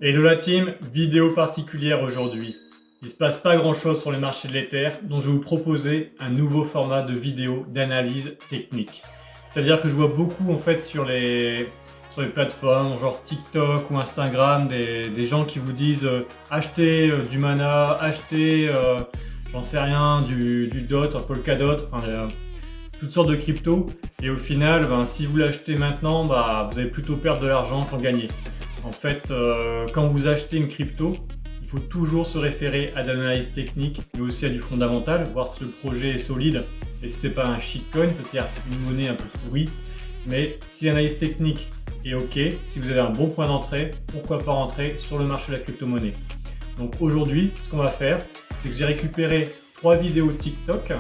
Hello la team, vidéo particulière aujourd'hui. Il ne se passe pas grand chose sur les marchés de l'Ether, donc je vais vous proposer un nouveau format de vidéo d'analyse technique. C'est-à-dire que je vois beaucoup en fait sur les plateformes genre TikTok ou Instagram des gens qui vous disent achetez du mana, achetez j'en sais rien, du DOT, un Polkadot, enfin, toutes sortes de cryptos. Et au final, si vous l'achetez maintenant, vous allez plutôt perdre de l'argent qu'en gagner. En fait, quand vous achetez une crypto, il faut toujours se référer à de l'analyse technique, mais aussi à du fondamental, voir si le projet est solide et si c'est pas un shitcoin, c'est-à-dire une monnaie un peu pourrie. Mais si l'analyse technique est OK, si vous avez un bon point d'entrée, pourquoi pas rentrer sur le marché de la crypto-monnaie. Donc aujourd'hui, ce qu'on va faire, c'est que j'ai récupéré 3 vidéos TikTok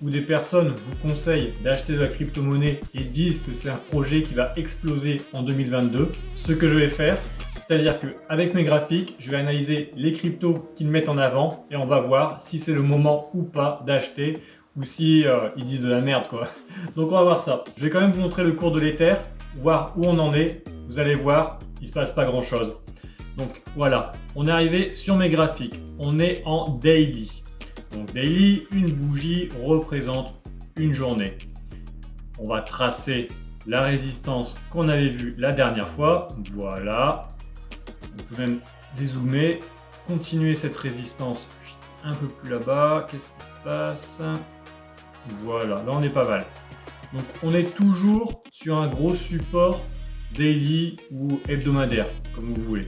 où des personnes vous conseillent d'acheter de la crypto-monnaie et disent que c'est un projet qui va exploser en 2022. Ce que je vais faire, c'est-à-dire qu'avec mes graphiques, je vais analyser les cryptos qu'ils mettent en avant et on va voir si c'est le moment ou pas d'acheter ou si ils disent de la merde quoi. Donc on va voir ça. Je vais quand même vous montrer le cours de l'Ether, voir où on en est. Vous allez voir, il se passe pas grand chose. Donc voilà, on est arrivé sur mes graphiques. On est en daily. Donc daily, une bougie représente une journée. On va tracer la résistance qu'on avait vue la dernière fois. Voilà. On peut même dézoomer, continuer cette résistance un peu plus là-bas. Qu'est-ce qui se passe? Voilà, là on est pas mal. Donc on est toujours sur un gros support daily ou hebdomadaire, comme vous voulez.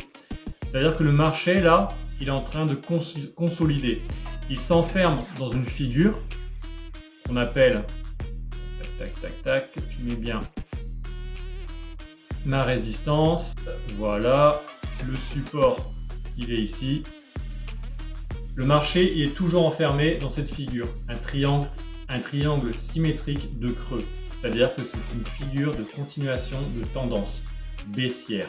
C'est-à-dire que le marché là, il est en train de consolider. Il s'enferme dans une figure qu'on appelle, tac, je mets bien ma résistance, voilà, le support il est ici. Le marché il est toujours enfermé dans cette figure, un triangle symétrique de creux, c'est-à-dire que c'est une figure de continuation de tendance baissière.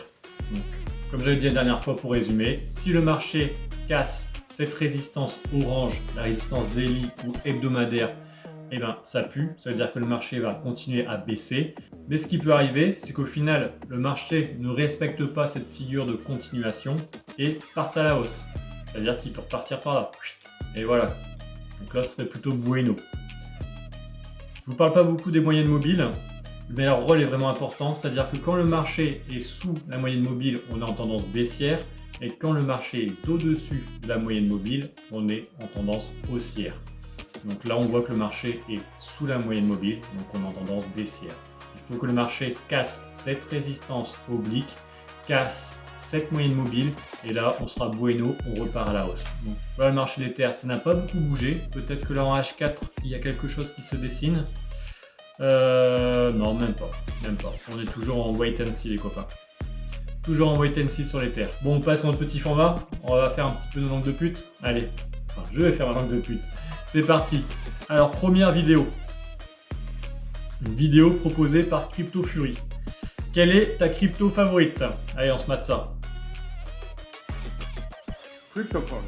Donc, comme j'avais dit la dernière fois pour résumer, si le marché casse cette résistance orange, la résistance daily ou hebdomadaire, ça pue, ça veut dire que le marché va continuer à baisser. Mais ce qui peut arriver, c'est qu'au final, le marché ne respecte pas cette figure de continuation et part à la hausse. C'est-à-dire qu'il peut repartir par là. Et voilà. Donc là, ce serait plutôt bueno. Je ne vous parle pas beaucoup des moyennes mobiles, mais leur rôle est vraiment important. C'est-à-dire que quand le marché est sous la moyenne mobile, on est en tendance baissière. Et quand le marché est au-dessus de la moyenne mobile, on est en tendance haussière. Donc là, on voit que le marché est sous la moyenne mobile, donc on est en tendance baissière. Il faut que le marché casse cette résistance oblique, casse cette moyenne mobile, et là, on sera bueno, on repart à la hausse. Donc voilà le marché des terres, ça n'a pas beaucoup bougé. Peut-être que là en H4, il y a quelque chose qui se dessine. Non, même pas. On est toujours en wait and see les copains. Toujours en wait and see sur les terres. Bon, on passe à notre petit format. On va faire un petit peu nos langues de pute. Allez, enfin, je vais faire ma langue de pute. C'est parti. Alors, première vidéo. Une vidéo proposée par Crypto Fury. Quelle est ta crypto favorite? Allez, on se mate ça. CryptoCoin.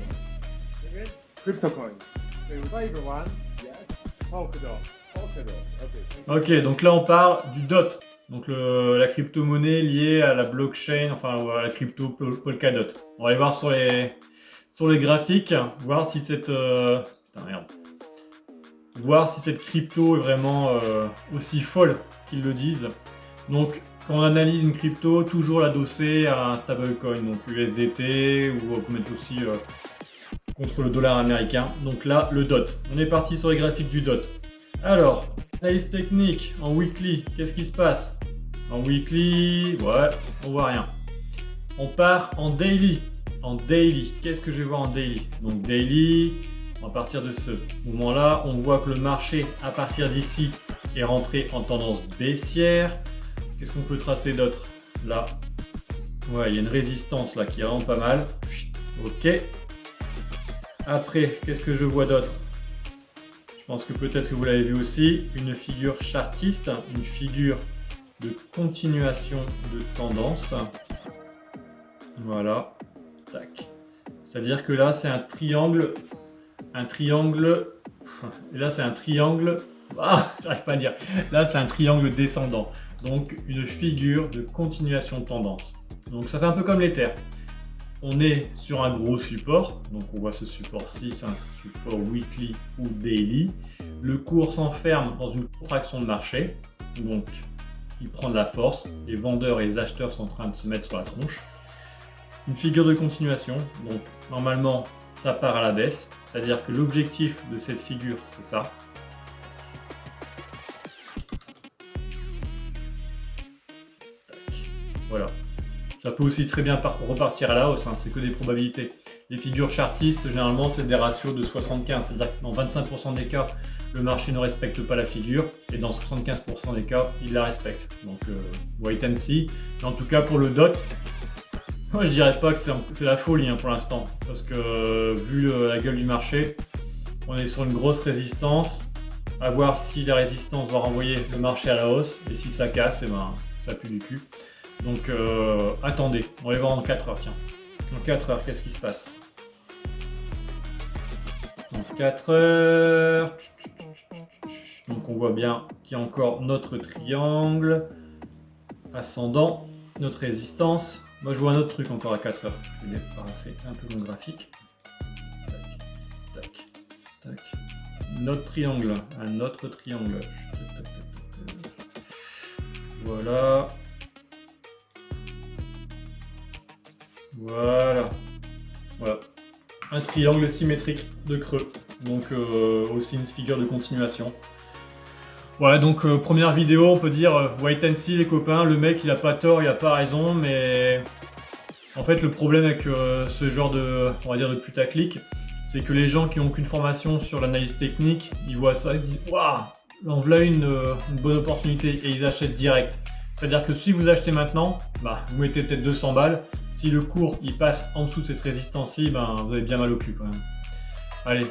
CryptoCoin. Favorite one? Yes. Polkadot. Ok, donc là on parle du DOT. Donc la crypto-monnaie liée à la blockchain, enfin à la crypto Polkadot. On va aller voir sur les graphiques, voir si cette voir si cette crypto est vraiment aussi folle qu'ils le disent. Donc quand on analyse une crypto, toujours l'adosser à un stablecoin, donc USDT ou on peut mettre aussi contre le dollar américain. Donc là le DOT. On est parti sur les graphiques du DOT. Alors, analyse technique en weekly, qu'est-ce qui se passe? En weekly, ouais, on voit rien. On part en daily. En daily, qu'est-ce que je vais voir en daily? Donc daily, à partir de ce moment-là, on voit que le marché, à partir d'ici, est rentré en tendance baissière. Qu'est-ce qu'on peut tracer d'autre? Là, ouais, il y a une résistance là qui est vraiment pas mal. Ok. Après, qu'est-ce que je vois d'autre? Je pense que peut-être que vous l'avez vu aussi, une figure chartiste, une figure de continuation de tendance. Voilà, tac. C'est-à-dire que là, c'est un triangle, et là, c'est un triangle, j'arrive pas à dire, là, c'est un triangle descendant. Donc, une figure de continuation de tendance. Donc, ça fait un peu comme l'Ether. on est sur un gros support, donc on voit ce support-ci, c'est un support weekly ou daily. Le cours s'enferme dans une contraction de marché, donc il prend de la force, les vendeurs et les acheteurs sont en train de se mettre sur la tronche. Une figure de continuation, donc normalement ça part à la baisse, c'est-à-dire que l'objectif de cette figure c'est ça. Voilà. Ça peut aussi très bien repartir à la hausse, hein, c'est que des probabilités. Les figures chartistes, généralement, c'est des ratios de 75, c'est-à-dire que dans 25% des cas, le marché ne respecte pas la figure, et dans 75% des cas, il la respecte. Donc, wait and see. Mais en tout cas, pour le DOT, moi je dirais pas que c'est la folie hein, pour l'instant, parce que vu la gueule du marché, on est sur une grosse résistance, à voir si la résistance va renvoyer le marché à la hausse, et si ça casse, et ben, ça pue du cul. Donc attendez, on va les voir en 4 heures, tiens. En 4 heures, qu'est-ce qui se passe? En 4 heures... Donc on voit bien qu'il y a encore notre triangle ascendant, notre résistance. Moi je vois un autre truc encore à 4 heures. Je vais débarrasser un peu mon graphique. Tac, tac, tac. Notre triangle, un autre triangle. Voilà. Voilà. Voilà. Un triangle symétrique de creux. Donc aussi une figure de continuation. Voilà, donc première vidéo, on peut dire wait and see les copains, le mec il a pas tort, il a pas raison, mais en fait le problème avec ce genre de, on va dire, de putaclic, c'est que les gens qui n'ont aucune formation sur l'analyse technique, ils voient ça, ils se disent waouh, là on voilà une bonne opportunité et ils achètent direct. C'est-à-dire que si vous achetez maintenant, bah, vous mettez peut-être 200 balles, si le cours il passe en dessous de cette résistance-ci, ben, vous avez bien mal au cul quand même. Allez,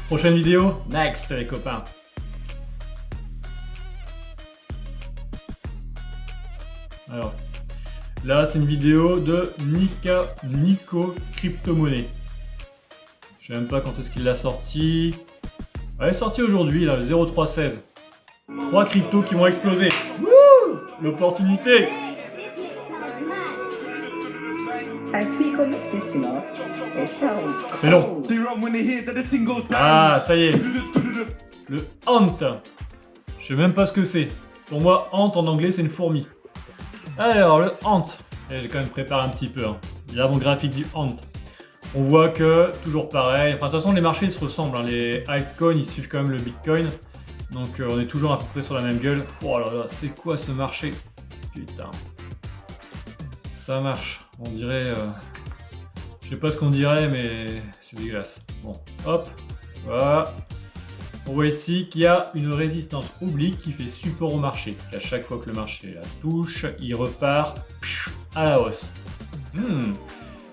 prochaine vidéo, next les copains. Alors, là c'est une vidéo de Nico Crypto-Monnaie. Je sais même pas quand est-ce qu'il l'a sorti. Elle est sortie aujourd'hui, là, le 0316. 3 cryptos qui vont exploser. Wouh, l'opportunité. C'est long. Ah, ça y est. Le Ant. Je sais même pas ce que c'est. Pour moi, Ant en anglais, c'est une fourmi. Alors, le Ant. J'ai quand même préparé un petit peu. Hein. Il y a mon graphique du Ant. On voit que, toujours pareil. Enfin, de toute façon, les marchés ils se ressemblent. Hein. Les altcoins, ils suivent quand même le Bitcoin. Donc, on est toujours à peu près sur la même gueule. Oh là là, c'est quoi ce marché? Putain. Ça marche. On dirait... Je sais pas ce qu'on dirait, mais c'est dégueulasse. Bon, hop. Voilà. On voit ici qu'il y a une résistance oblique qui fait support au marché. À chaque fois que le marché la touche, il repart à la hausse.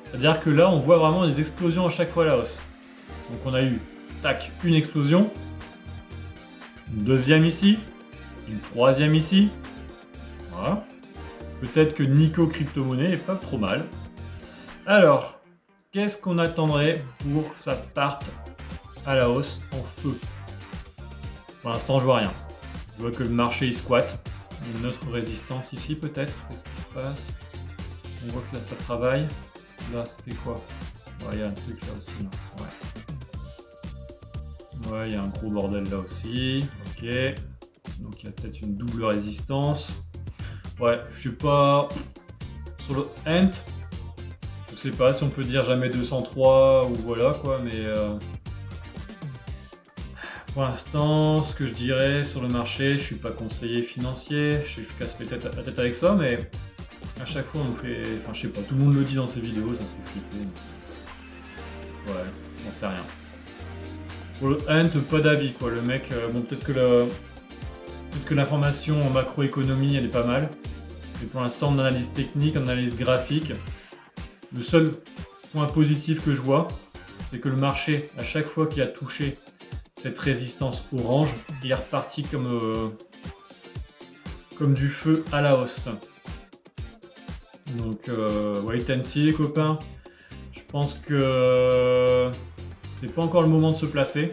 C'est-à-dire que là, on voit vraiment des explosions à chaque fois à la hausse. Donc on a eu, tac, une explosion. Une deuxième ici. Une troisième ici. Voilà. Peut-être que Nico Crypto-Monnaie est pas trop mal. Alors, qu'est-ce qu'on attendrait pour que ça parte à la hausse en feu? Pour l'instant, je vois rien. Je vois que le marché il squatte. Il y a une autre résistance ici peut-être. Qu'est-ce qui se passe? On voit que là ça travaille. Là, ça fait quoi? Ouais, il y a un truc là aussi. Ouais, il y a un gros bordel là aussi. Ok. Donc il y a peut-être une double résistance. Ouais, je sais pas. Sur le Ant, je sais pas si on peut dire jamais 203 ou voilà quoi, mais pour l'instant, ce que je dirais sur le marché, je suis pas conseiller financier, je casse la tête avec ça, mais à chaque fois on nous fait. Enfin, je sais pas, tout le monde le dit dans ses vidéos, ça me fait flipper. Ouais, j'en sais rien. Pour le Ant, pas d'avis quoi, le mec, bon, peut-être que l'information en macroéconomie elle est pas mal, mais pour l'instant en analyse technique, en analyse graphique, le seul point positif que je vois, c'est que le marché, à chaque fois qu'il a touché cette résistance orange, il est reparti comme du feu à la hausse. Donc, wait and see les copains. Je pense que c'est pas encore le moment de se placer.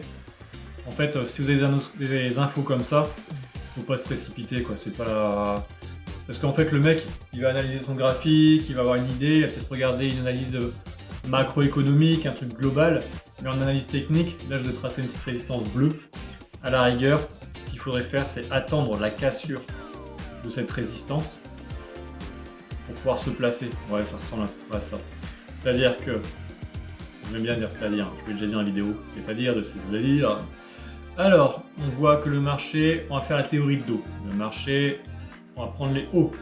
En fait, si vous avez des infos comme ça, faut pas se précipiter, quoi. C'est pas parce qu'en fait, le mec, il va analyser son graphique, il va avoir une idée, il va peut-être regarder une analyse macroéconomique, un truc global, mais en analyse technique, là je vais tracer une petite résistance bleue. À la rigueur, ce qu'il faudrait faire, c'est attendre la cassure de cette résistance pour pouvoir se placer. Ouais, ça ressemble un peu à ça. C'est-à-dire que, j'aime bien dire c'est-à-dire, je l'ai déjà dit dans la vidéo, c'est-à-dire. Alors, on voit que le marché, on va faire la théorie de dos. Le marché, on va prendre les hauts.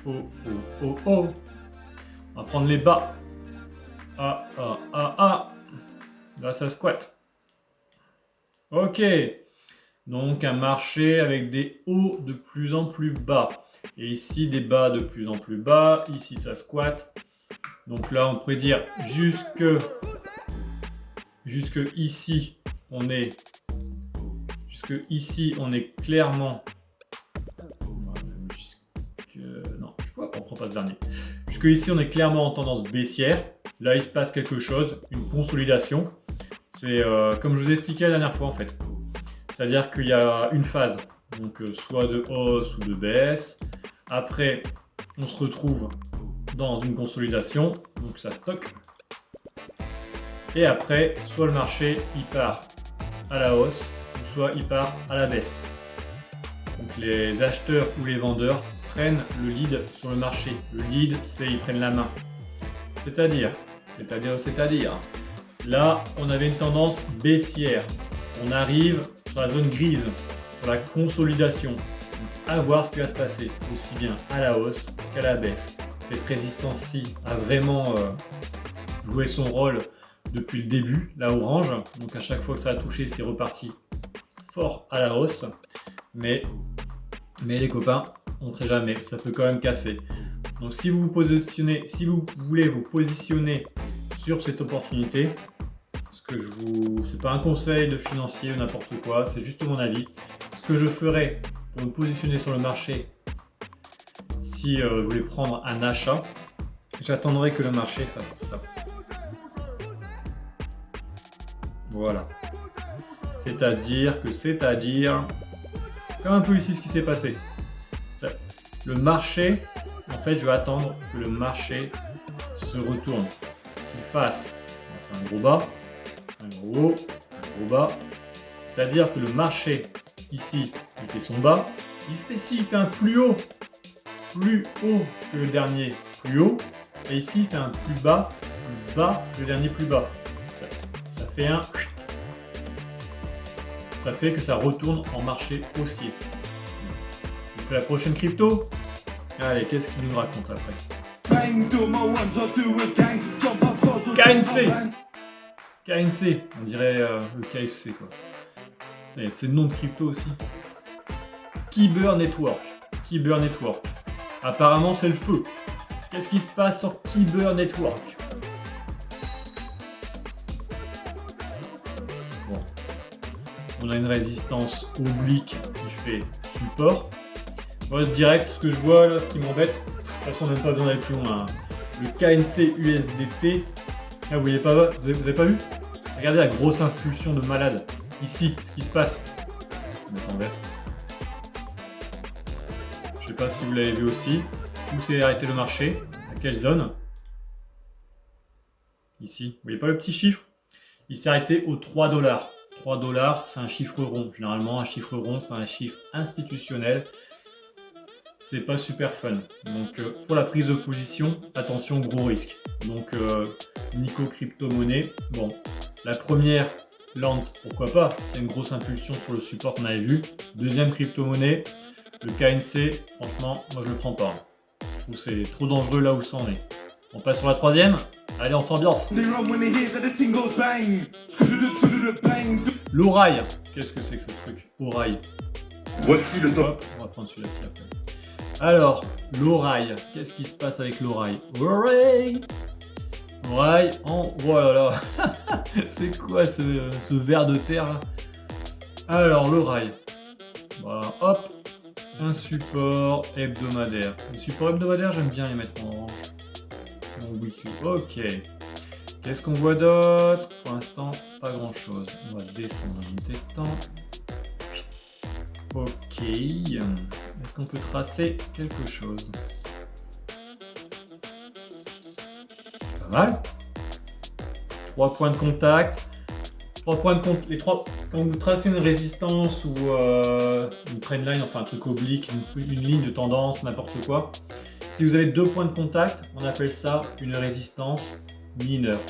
Haut, haut, haut, haut. On va prendre les bas. Ah, ah, ah, ah. Là, ça squatte. Ok. Donc, un marché avec des hauts de plus en plus bas. Et ici, des bas de plus en plus bas. Ici, ça squatte. Donc là, on pourrait dire jusque ici, on est clairement. Non, je vois pas, on prend pas ce dernier. Jusque ici, on est clairement en tendance baissière. Là, il se passe quelque chose, une consolidation. C'est comme je vous ai expliqué la dernière fois en fait. C'est-à-dire qu'il y a une phase, donc soit de hausse ou de baisse. Après, on se retrouve dans une consolidation, donc ça stocke. Et après, soit le marché il part à la hausse, ou soit il part à la baisse. Donc les acheteurs ou les vendeurs prennent le lead sur le marché. Le lead, c'est ils prennent la main. C'est-à-dire, là, on avait une tendance baissière. On arrive sur la zone grise, sur la consolidation. Donc, à voir ce qui va se passer, aussi bien à la hausse qu'à la baisse. Cette résistance-ci a vraiment joué son rôle depuis le début, la orange. Donc à chaque fois que ça a touché, c'est reparti fort à la hausse. Mais les copains, on ne sait jamais, ça peut quand même casser. Donc si vous voulez vous positionner sur cette opportunité, c'est pas un conseil de financier ou n'importe quoi, c'est juste mon avis. Ce que je ferais pour me positionner sur le marché, si je voulais prendre un achat, j'attendrais que le marché fasse ça. Voilà. C'est-à-dire, comme un peu ici ce qui s'est passé. Le marché, en fait, je vais attendre que le marché se retourne, qu'il fasse, c'est un gros bas, un gros haut, un gros bas. C'est-à-dire que le marché, ici, il fait son bas, il fait un plus haut que le dernier plus haut, et ici, il fait un plus bas que le dernier plus bas. Ça fait que ça retourne en marché haussier. On fait la prochaine crypto. Allez, qu'est-ce qu'il nous raconte après? KNC, on dirait le KFC quoi. C'est le nom de crypto aussi. Kyber Network. Apparemment c'est le feu. Qu'est-ce qui se passe sur Kyber Network? Bon. On a une résistance oblique qui fait support. Moi, direct, ce que je vois là, ce qui m'embête, de toute façon, même pas besoin d'aller plus loin. Hein. Le KNC USDT, là, vous avez pas vu? Regardez la grosse impulsion de malade. Ici, ce qui se passe. Je vais mettre en vert. Je sais pas si vous l'avez vu aussi. Où s'est arrêté le marché? À quelle zone? Ici. Vous voyez pas le petit chiffre? Il s'est arrêté aux 3 $. 3 $, c'est un chiffre rond. Généralement, un chiffre rond, c'est un chiffre institutionnel. C'est pas super fun. Donc, pour la prise de position, attention, gros risque. Donc, Nico crypto-monnaie. Bon, la première, lente, pourquoi pas? C'est une grosse impulsion sur le support qu'on avait vu. Deuxième crypto-monnaie, le KNC, franchement, moi je le prends pas. Je trouve que c'est trop dangereux là où ça en est. On passe sur la troisième. Allez, on s'ambiance. L'oraille. Qu'est-ce que c'est que ce truc? Oraille. Voici le top. Hop, on va prendre celui-là après. Alors, l'oraille. Qu'est-ce qui se passe avec l'oraille? Oreille en... Oh là là. C'est quoi ce ver de terre là? Alors, l'oraille. Voilà, hop. Un support hebdomadaire. Les supports hebdomadaires, j'aime bien les mettre en orange. En weekly. Ok. Qu'est-ce qu'on voit d'autre? Pour l'instant, pas grand-chose. On va descendre en unité de temps. Ok. Est-ce qu'on peut tracer quelque chose? Pas mal. 3 points de contact. 3 points de contact. Quand vous tracez une résistance ou une trendline, enfin un truc oblique, une ligne de tendance, n'importe quoi. Si vous avez 2 points de contact, on appelle ça une résistance mineure.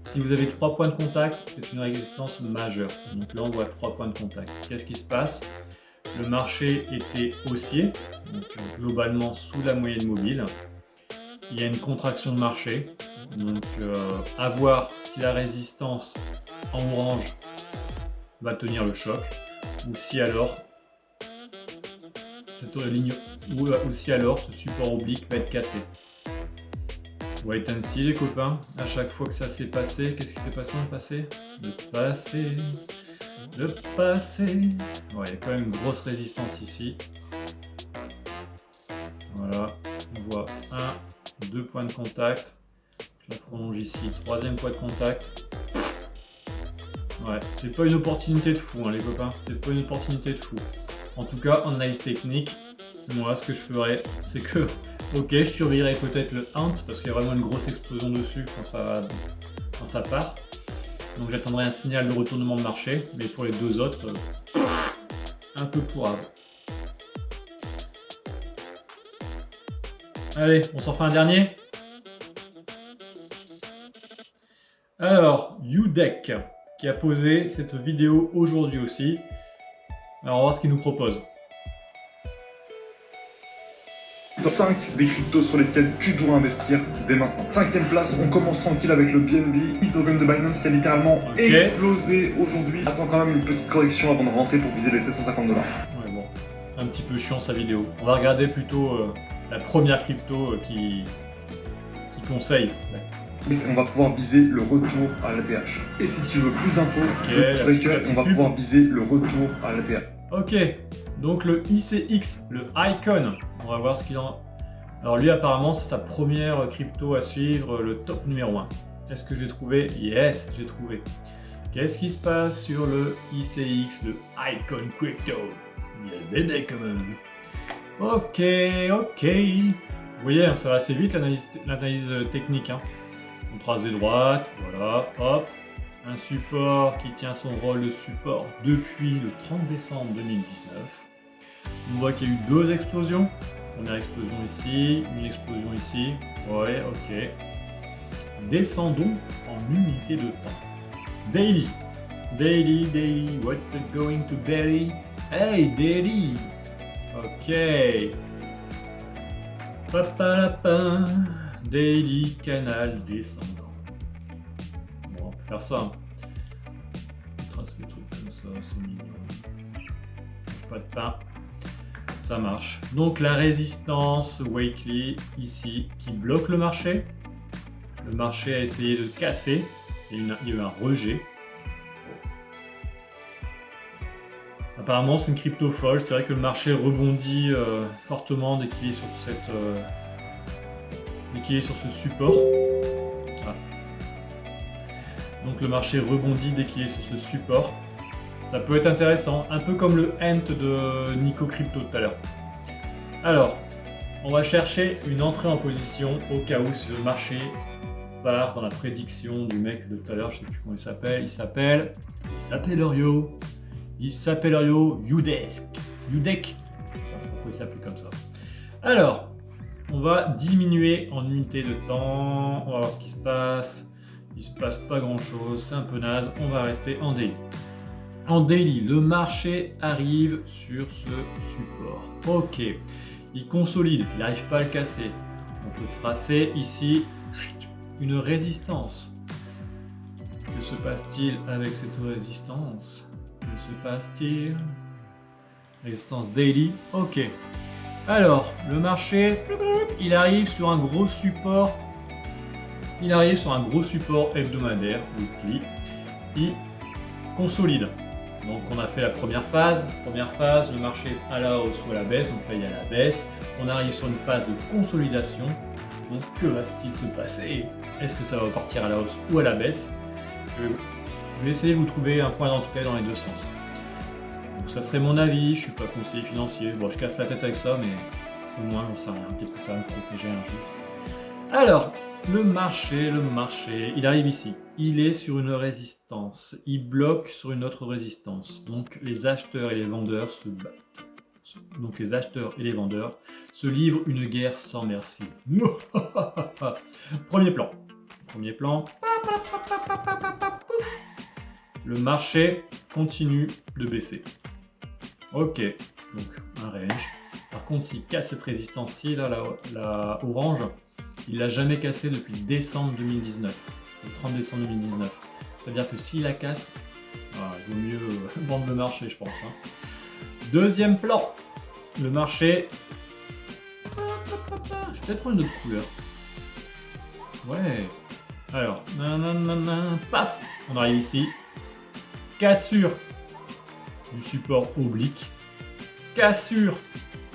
Si vous avez 3 points de contact, c'est une résistance majeure. Donc là, on voit 3 points de contact. Qu'est-ce qui se passe? Le marché était haussier, donc globalement sous la moyenne mobile. Il y a une contraction de marché. Donc à voir si la résistance en orange va tenir le choc, ou si alors cette ligne, ou si alors ce support oblique va être cassé. Wait and see les copains, à chaque fois que ça s'est passé, qu'est-ce qui s'est passé dans le passé? Le passé. Ouais, il y a quand même une grosse résistance ici. Voilà, on voit 1, 2 points de contact. Je la prolonge ici, 3e point de contact. Ouais, c'est pas une opportunité de fou, hein, les copains, c'est pas une opportunité de fou. En tout cas, en analyse technique, moi, ce que je ferais, c'est que, ok, je surveillerais peut-être le hunt, parce qu'il y a vraiment une grosse explosion dessus quand ça part. Donc j'attendrai un signal de retournement de marché, mais pour les deux autres, un peu pourrave. Allez, on s'en fait un dernier. Alors, UDEC, qui a posé cette vidéo aujourd'hui aussi. Alors on va voir ce qu'il nous propose. 5 des cryptos sur lesquels tu dois investir dès maintenant. 5e place, on commence tranquille avec le BNB, Ethereum de Binance qui a littéralement explosé aujourd'hui. Attends quand même une petite correction avant de rentrer pour viser les 750 $. Ouais bon, c'est un petit peu chiant sa vidéo. On va regarder plutôt la première crypto qui conseille. On va pouvoir viser le retour à l'ATH. Et si tu veux plus d'infos, on va pouvoir viser le retour à l'ATH. Ok, donc le ICX, le Icon, on va voir ce qu'il en... Alors lui apparemment c'est sa première crypto à suivre, le top numéro 1. Est-ce que j'ai trouvé? Yes, j'ai trouvé. Qu'est-ce qui se passe sur le ICX, le Icon Crypto? Il y a bébé quand même. Ok. Vous voyez, ça va assez vite l'analyse technique. Hein. On trace des droites, voilà, hop. Un support qui tient son rôle de support depuis le 30 décembre 2019. On voit qu'il y a eu 2 explosions. Première explosion ici, une explosion ici. Ouais, ok. Descendons en unité de temps. Daily. Daily. What going to daily? Hey, daily. Ok. Papalapin. Daily canal descendant. Bon, on peut faire ça. On trace des trucs comme ça, c'est mignon. Mange pas de pain. Ça marche. Donc la résistance weekly ici qui bloque le marché. Le marché a essayé de casser. Il y a eu un rejet. Apparemment c'est une crypto folle. C'est vrai que le marché rebondit fortement dès qu'il est sur cette... dès qu'il est sur ce support. Ah. Donc le marché rebondit dès qu'il est sur ce support. Ça peut être intéressant, un peu comme le Ent de Nico Crypto tout à l'heure. Alors, on va chercher une entrée en position au cas où si le marché part dans la prédiction du mec de tout à l'heure, je sais plus comment il s'appelle. Il s'appelle UDEC. UDEC. Je sais pas pourquoi il s'appelle comme ça. Alors, on va diminuer en unité de temps. On va voir ce qui se passe. Il se passe pas grand chose, c'est un peu naze. On va rester en daily. En daily, le marché arrive sur ce support. Ok, il consolide, il n'arrive pas à le casser. On peut tracer ici une résistance. Que se passe-t-il avec cette résistance? Que se passe-t-il? Résistance daily, ok. Alors, le marché, il arrive sur un gros support. Il arrive sur un gros support hebdomadaire, weekly. Il consolide. Donc on a fait la première phase. Première phase, le marché à la hausse ou à la baisse. Donc là il y a la baisse. On arrive sur une phase de consolidation. Donc que va-t-il se passer? Est-ce que ça va partir à la hausse ou à la baisse? Je vais essayer de vous trouver un point d'entrée dans les deux sens. Donc ça serait mon avis, je suis pas conseiller financier. Bon, je casse la tête avec ça, mais au moins j'en sais rien. Peut-être que ça va me protéger un jour. Alors, Le marché, il arrive ici. Il est sur une résistance. Il bloque sur une autre résistance. Donc les acheteurs et les vendeurs se battent. Donc les acheteurs et les vendeurs se livrent une guerre sans merci. Premier plan. Premier plan. Pouf. Le marché continue de baisser. Ok, donc un range. Par contre, s'il casse cette résistance-ci, là, la orange, il l'a jamais cassé depuis décembre 2019. Le 30 décembre 2019. C'est-à-dire que s'il la casse, il vaut mieux vendre le marché, je pense. Hein. Deuxième plan. Le marché. Je vais peut-être prendre une autre couleur. Ouais. Alors, paf, on arrive ici. Cassure du support oblique. Cassure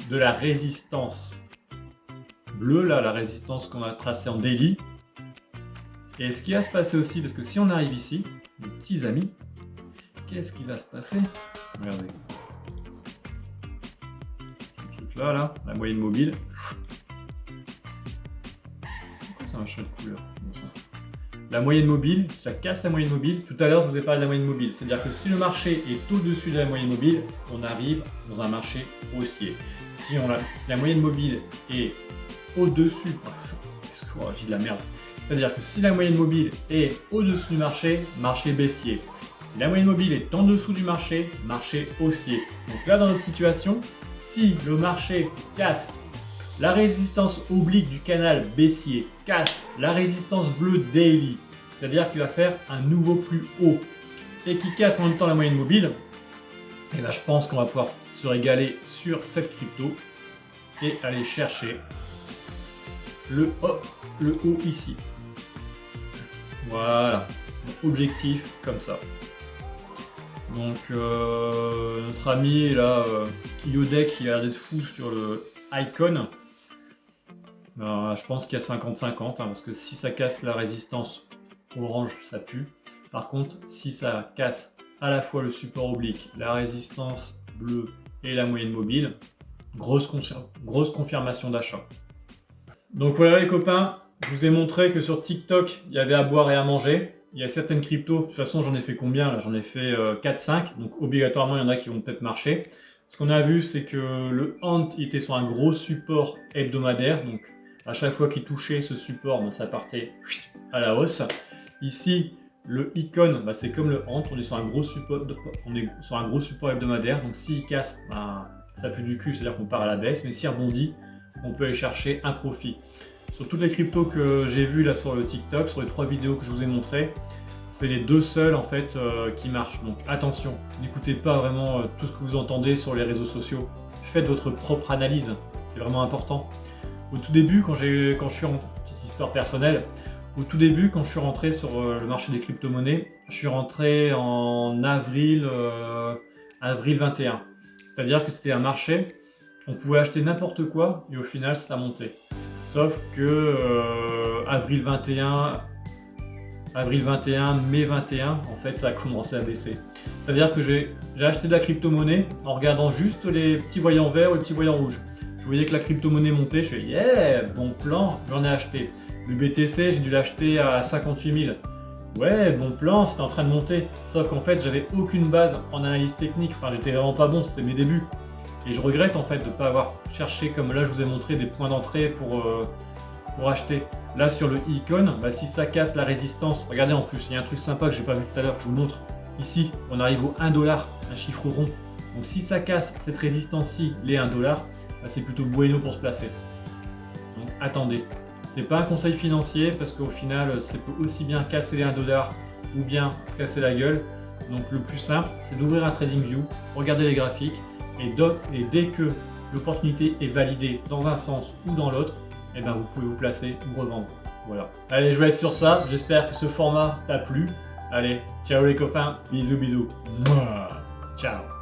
de la résistance bleue, là, la résistance qu'on a tracée en daily. Et ce qui va se passer aussi, parce que si on arrive ici, mes petits amis, qu'est-ce qui va se passer? Regardez. Ce truc-là, là, la moyenne mobile. Pourquoi ça a un chat de couleur? La moyenne mobile, ça casse la moyenne mobile. Tout à l'heure, je vous ai parlé de la moyenne mobile. C'est-à-dire que si le marché est au-dessus de la moyenne mobile, on arrive dans un marché haussier. Si la moyenne mobile est au-dessus... Qu'est-ce que j'ai de la merde. C'est-à-dire que si la moyenne mobile est au-dessus du marché, marché baissier. Si la moyenne mobile est en dessous du marché, marché haussier. Donc là, dans notre situation, si le marché casse la résistance oblique du canal baissier, casse la résistance bleue daily, c'est-à-dire qu'il va faire un nouveau plus haut, et qui casse en même temps la moyenne mobile, et ben je pense qu'on va pouvoir se régaler sur cette crypto et aller chercher le haut ici. Voilà, objectif comme ça. Donc notre ami là, Yodek, il a l'air d'être fou sur le icon. Je pense qu'il y a 50-50, hein, parce que si ça casse la résistance orange, ça pue. Par contre, si ça casse à la fois le support oblique, la résistance bleue et la moyenne mobile, grosse confirmation d'achat. Donc voilà les copains, je vous ai montré que sur TikTok, il y avait à boire et à manger. Il y a certaines cryptos, de toute façon j'en ai fait combien là? J'en ai fait 4-5, donc obligatoirement il y en a qui vont peut-être marcher. Ce qu'on a vu, c'est que le Ant était sur un gros support hebdomadaire, donc à chaque fois qu'il touchait ce support, ça partait à la hausse. Ici, le icon, c'est comme le Ant, on est sur un gros support, hebdomadaire, donc s'il casse, ça pue du cul, c'est-à-dire qu'on part à la baisse, mais s'il rebondit, on peut aller chercher un profit. Sur toutes les cryptos que j'ai vues là sur le TikTok, sur les 3 vidéos que je vous ai montrées, c'est les 2 seuls en fait qui marchent. Donc attention, n'écoutez pas vraiment tout ce que vous entendez sur les réseaux sociaux. Faites votre propre analyse, c'est vraiment important. Au tout début, quand je suis en petite histoire personnelle, au tout début, quand je suis rentré sur le marché des crypto-monnaies, je suis rentré en avril 21. C'est-à-dire que c'était un marché, on pouvait acheter n'importe quoi et au final ça montait. Sauf que avril 21, mai 21, en fait ça a commencé à baisser. C'est-à-dire que j'ai acheté de la crypto-monnaie en regardant juste les petits voyants verts ou les petits voyants rouges. Je voyais que la crypto-monnaie montait, je fais yeah, bon plan, j'en ai acheté. Le BTC, j'ai dû l'acheter à 58 000. Ouais, bon plan, c'était en train de monter. Sauf qu'en fait, j'avais aucune base en analyse technique, enfin j'étais vraiment pas bon, c'était mes débuts. Et je regrette en fait de ne pas avoir cherché, comme là je vous ai montré, des points d'entrée pour acheter. Là sur le icon, si ça casse la résistance, regardez en plus, il y a un truc sympa que j'ai pas vu tout à l'heure, je vous montre. Ici, on arrive au 1$, un chiffre rond. Donc si ça casse cette résistance-ci, les 1$, c'est plutôt bueno pour se placer. Donc attendez. C'est pas un conseil financier parce qu'au final, ça peut aussi bien casser les 1$ ou bien se casser la gueule. Donc le plus simple, c'est d'ouvrir un TradingView, regarder les graphiques et dès que l'opportunité est validée dans un sens ou dans l'autre, vous pouvez vous placer ou revendre. Voilà. Allez, je vous laisse sur ça. J'espère que ce format t'a plu. Allez, ciao les copains. Bisous, bisous. Ciao.